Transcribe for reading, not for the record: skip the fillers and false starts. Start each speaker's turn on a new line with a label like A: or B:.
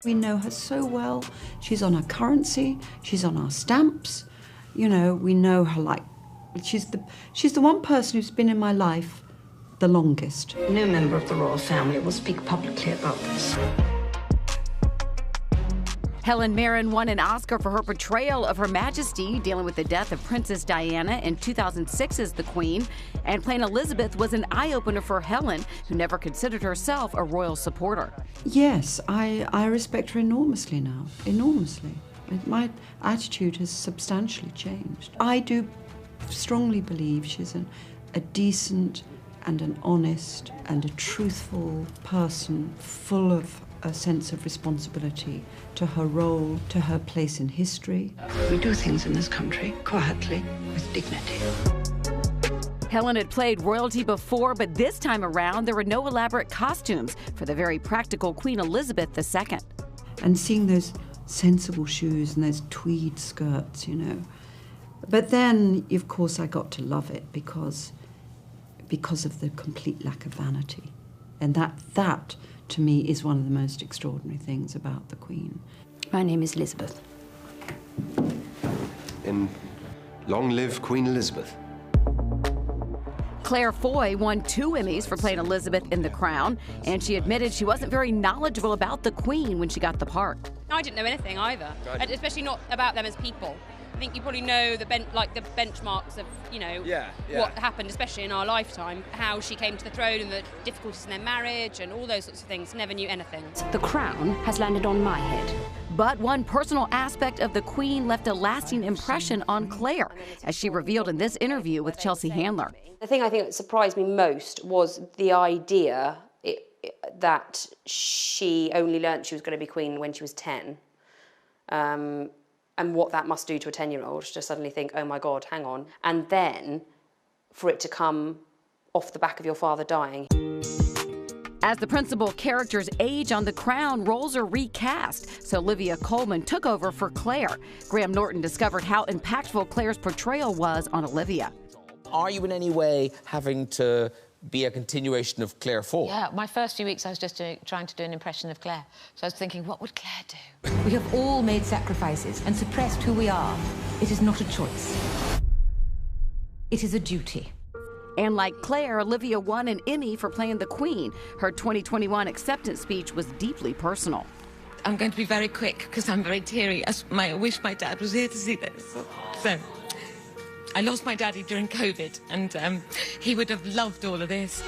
A: We know her so well. She's on our currency, she's on our stamps. You know, we know her like, she's the one person who's been in my life the longest.
B: No member of the royal family will speak publicly about this.
C: Helen Mirren won an Oscar for her portrayal of Her Majesty, dealing with the death of Princess Diana in 2006 as the Queen. And playing Elizabeth was an eye-opener for Helen, who never considered herself a royal supporter.
A: Yes, I respect her enormously now, enormously. My attitude has substantially changed. I do strongly believe she's a decent and an honest and a truthful person, full of a sense of responsibility to her role, to her place in history.
B: We do things in this country quietly, with dignity.
C: Helen had played royalty before, but this time around there were no elaborate costumes for the very practical Queen Elizabeth II.
A: And seeing those sensible shoes and those tweed skirts, you know. But then, of course, I got to love it because of the complete lack of vanity. And that, to me, is one of the most extraordinary things about the Queen.
B: My name is Elizabeth.
D: And long live Queen Elizabeth.
C: Claire Foy won 2 Emmys for playing Elizabeth in The Crown, and she admitted she wasn't very knowledgeable about the Queen when she got the part.
E: I didn't know anything either, especially not about them as people. I think you probably know the benchmarks of, you know, what happened, especially in our lifetime, how she came to the throne and the difficulties in their marriage and all those sorts of things. Never knew anything.
B: The crown has landed on my head.
C: But one personal aspect of the Queen left a lasting impression on Claire, as she revealed in this interview with Chelsea Handler.
F: The thing I think that surprised me most was the idea that she only learnt she was going to be Queen when she was 10. And what that must do to a 10-year-old to suddenly think, oh my God, hang on. And then for it to come off the back of your father dying.
C: As the principal character's age on The Crown, roles are recast, so Olivia Colman took over for Claire. Graham Norton discovered how impactful Claire's portrayal was on Olivia.
G: Are you in any way having to be a continuation of Claire Foy?
H: Yeah, my first few weeks I was just trying to do an impression of Claire. So I was thinking, what would Claire do?
I: We have all made sacrifices and suppressed who we are. It is not a choice. It is a duty.
C: And like Claire, Olivia won an Emmy for playing the Queen. Her 2021 acceptance speech was deeply personal.
H: I'm going to be very quick because I'm very teary. I wish my dad was here to see this. So, I lost my daddy during COVID and he would have loved all of this.